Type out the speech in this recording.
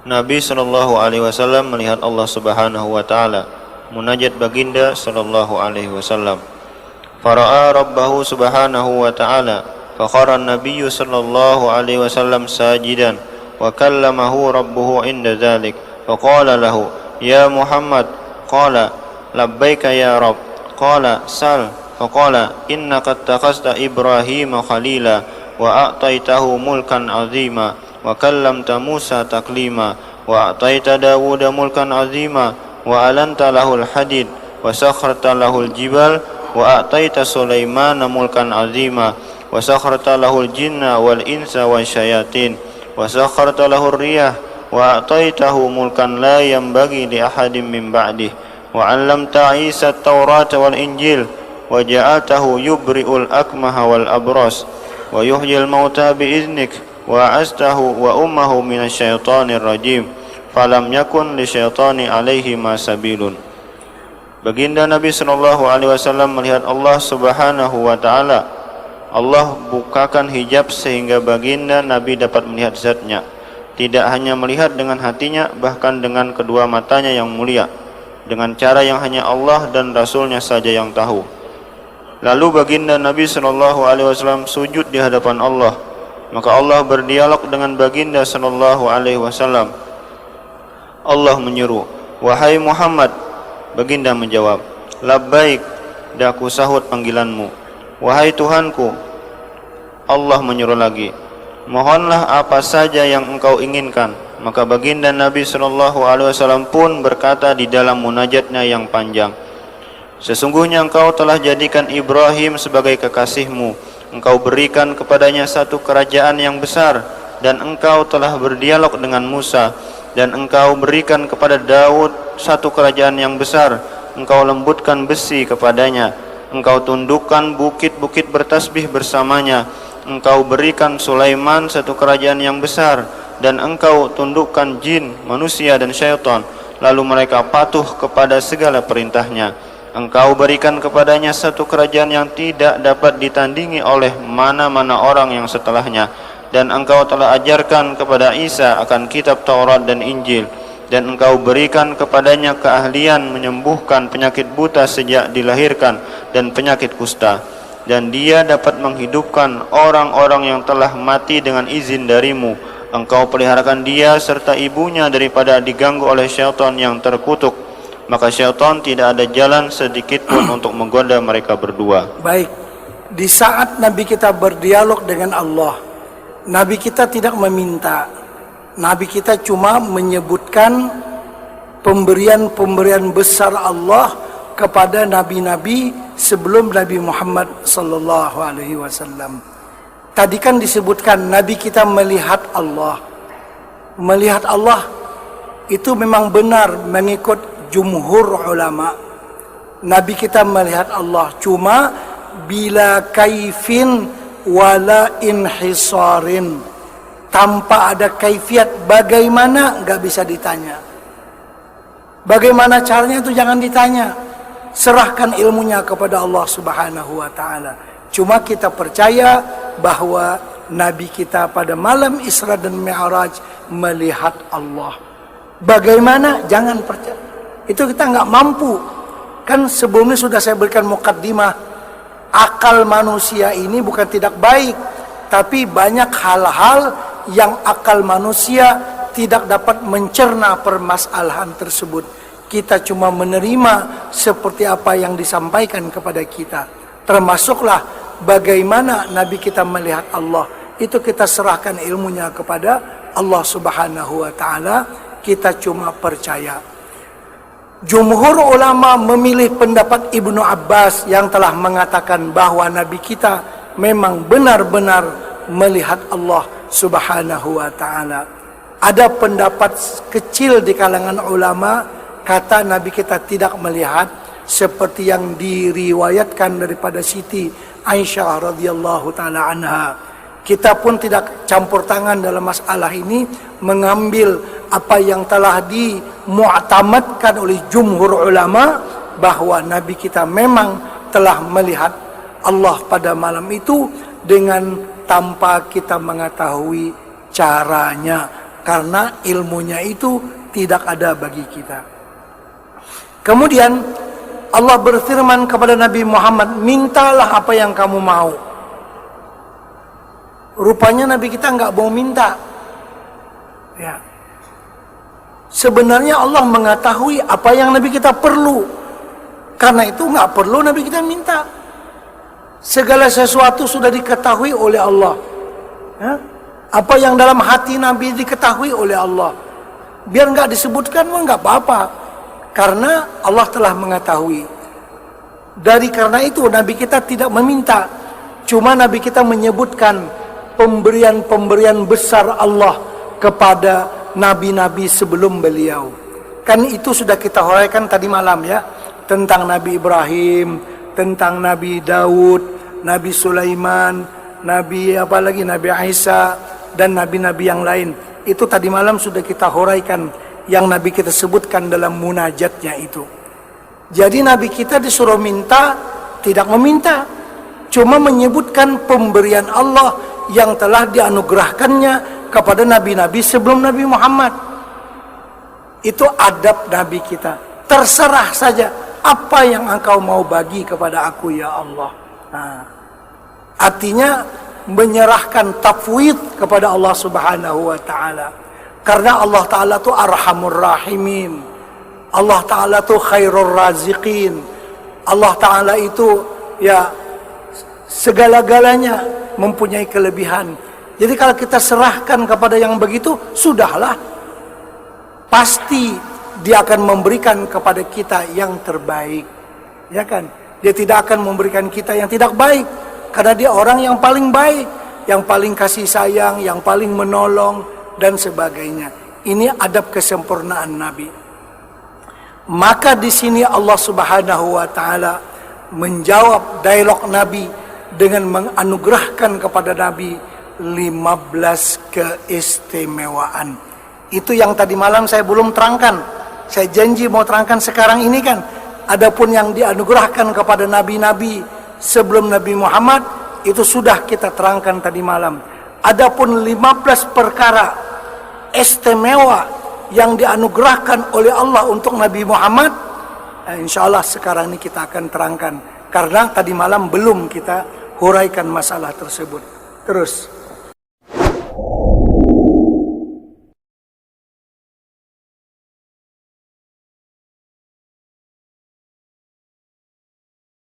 Nabi sallallahu alaihi wasallam melihat Allah Subhanahu wa taala. Munajat baginda sallallahu alaihi wasallam. Fara'a rabbahu subhanahu wa ta'ala. Fakhara an-nabiyyu sallallahu alaihi wasallam sajidan wa kallamahu rabbuhu inda dhalik. Faqala lahu, "Ya Muhammad." Qala, "Labbaika ya Rabb." Qala, "Sal." Faqala, "Innaka ittakhadhta Ibrahima khalila wa a'taitahu mulkan 'azima wa kallamta Musa taklima wa a'taita Dawuda mulkan 'azima wa alanta lahul hadid wa sakharta lahul jibal wa a'taita Sulaimana mulkan 'azima wa sakharta lahul jinna wal insa wasyayatin wa sakharta lahur riyah wa a'taitahu mulkan la yanbaghi li ahadin min ba'dih wa 'allamta Isa at-Taurata wal Injil wa ja'altahu yubri'ul akmaha wal abras wa yuhyil mauta bi'iznik wa astahu wa ummahu minasyaitonir rajim falam yakun lisyaitani alaihi ma sabilun. Baginda Nabi sallallahu alaihi wasallam melihat Allah Subhanahu wa taala. Allah bukakan hijab sehingga baginda Nabi dapat melihat zatnya. Tidak hanya melihat dengan hatinya, bahkan dengan kedua matanya yang mulia, dengan cara yang hanya Allah dan Rasulnya saja yang tahu. Lalu baginda Nabi sallallahu alaihi wasallam sujud di hadapan Allah. Maka Allah berdialog dengan baginda sallallahu alaihi wasallam. Allah menyeru, "Wahai Muhammad." Baginda menjawab, "Labbaik." Dan aku sahut panggilanmu. "Wahai Tuhanku." Allah menyuruh lagi, "Mohonlah apa saja yang engkau inginkan." Maka baginda Nabi sallallahu alaihi wasallam pun berkata di dalam munajatnya yang panjang, "Sesungguhnya engkau telah jadikan Ibrahim sebagai kekasihmu. Engkau berikan kepadanya satu kerajaan yang besar, dan engkau telah berdialog dengan Musa, dan engkau berikan kepada Daud satu kerajaan yang besar. Engkau lembutkan besi kepadanya, engkau tundukkan bukit-bukit bertasbih bersamanya. Engkau berikan Sulaiman satu kerajaan yang besar, dan engkau tundukkan jin, manusia dan syaitan, lalu mereka patuh kepada segala perintahnya. Engkau berikan kepadanya satu kerajaan yang tidak dapat ditandingi oleh mana-mana orang yang setelahnya. Dan engkau telah ajarkan kepada Isa akan kitab Taurat dan Injil. Dan engkau berikan kepadanya keahlian menyembuhkan penyakit buta sejak dilahirkan dan penyakit kusta. Dan dia dapat menghidupkan orang-orang yang telah mati dengan izin darimu. Engkau peliharakan dia serta ibunya daripada diganggu oleh syaitan yang terkutuk. Maka syaitan tidak ada jalan sedikit pun untuk menggoda mereka berdua." Baik, di saat Nabi kita berdialog dengan Allah, Nabi kita tidak meminta. Nabi kita cuma menyebutkan pemberian-pemberian besar Allah kepada nabi-nabi sebelum Nabi Muhammad sallallahu alaihi wasallam. Tadi kan disebutkan Nabi kita melihat Allah. Melihat Allah itu memang benar mengikut jumhur ulama. Nabi kita melihat Allah cuma bila kaifin wala inhisarin, tanpa ada kaifiat. Bagaimana enggak bisa ditanya. Bagaimana caranya itu jangan ditanya. Serahkan ilmunya kepada Allah Subhanahu wa taala. Cuma kita percaya bahwa Nabi kita pada malam Isra dan Mi'raj melihat Allah. Bagaimana? Jangan percaya. Itu kita nggak mampu. Kan sebelumnya sudah saya berikan mukaddimah. Akal manusia ini bukan tidak baik, tapi banyak hal-hal yang akal manusia tidak dapat mencerna permasalahan tersebut. Kita cuma menerima seperti apa yang disampaikan kepada kita. Termasuklah bagaimana Nabi kita melihat Allah. Itu kita serahkan ilmunya kepada Allah Subhanahu wa taala. Kita cuma percaya. Jumhur ulama memilih pendapat Ibnu Abbas yang telah mengatakan bahwa Nabi kita memang benar-benar melihat Allah Subhanahu wa taala. Ada pendapat kecil di kalangan ulama kata Nabi kita tidak melihat, seperti yang diriwayatkan daripada Siti Aisyah radhiyallahu taala anha. Kita pun tidak campur tangan dalam masalah ini, mengambil apa yang telah dimu'tamadkan oleh jumhur ulama bahwa Nabi kita memang telah melihat Allah pada malam itu dengan tanpa kita mengetahui caranya. karena ilmunya itu tidak ada bagi kita. Kemudian Allah berfirman kepada Nabi Muhammad, mintalah apa yang kamu mau. Rupanya Nabi kita nggak mau minta. Ya. Sebenarnya Allah mengetahui apa yang Nabi kita perlu. Karena itu nggak perlu Nabi kita minta. Segala sesuatu sudah diketahui oleh Allah. Ya. Apa yang dalam hati Nabi diketahui oleh Allah. Biar nggak disebutkan mah nggak apa-apa. Karena Allah telah mengetahui. Karena itu Nabi kita tidak meminta. Cuma Nabi kita menyebutkan pemberian-pemberian besar Allah kepada nabi-nabi sebelum beliau. Kan itu sudah kita huraikan tadi malam ya. Tentang Nabi Ibrahim, tentang Nabi Daud, Nabi Sulaiman, Nabi Isa, dan nabi-nabi yang lain. Itu tadi malam sudah kita huraikan yang Nabi kita sebutkan dalam munajatnya itu. Jadi Nabi kita disuruh minta, tidak meminta. Cuma menyebutkan pemberian Allah yang telah dianugerahkannya kepada nabi-nabi sebelum Nabi Muhammad. Itu adab Nabi kita. Terserah saja apa yang engkau mau bagi kepada aku ya Allah. Nah, artinya menyerahkan tafwid kepada Allah Subhanahu wa taala. Karena Allah taala itu Arhamur Rahimin. Allah taala itu Khairur Raziqin. Allah taala itu ya segala-galanya mempunyai kelebihan. Jadi kalau kita serahkan kepada yang begitu, sudahlah. Pasti dia akan memberikan kepada kita yang terbaik. Ya kan? Dia tidak akan memberikan kita yang tidak baik. Karena dia orang yang paling baik, yang paling kasih sayang, yang paling menolong, dan sebagainya. Ini adab kesempurnaan Nabi. Maka di sini Allah Subhanahu wa taala menjawab dialog Nabi dengan menganugerahkan kepada Nabi 15 keistimewaan. Itu yang tadi malam saya belum terangkan. Saya janji mau terangkan sekarang ini kan. Adapun yang dianugerahkan kepada nabi-nabi sebelum Nabi Muhammad itu sudah kita terangkan tadi malam. Adapun 15 perkara istimewa yang dianugerahkan oleh Allah untuk Nabi Muhammad, insya Allah sekarang ini kita akan terangkan. Karena tadi malam belum kita huraikan masalah tersebut. Terus.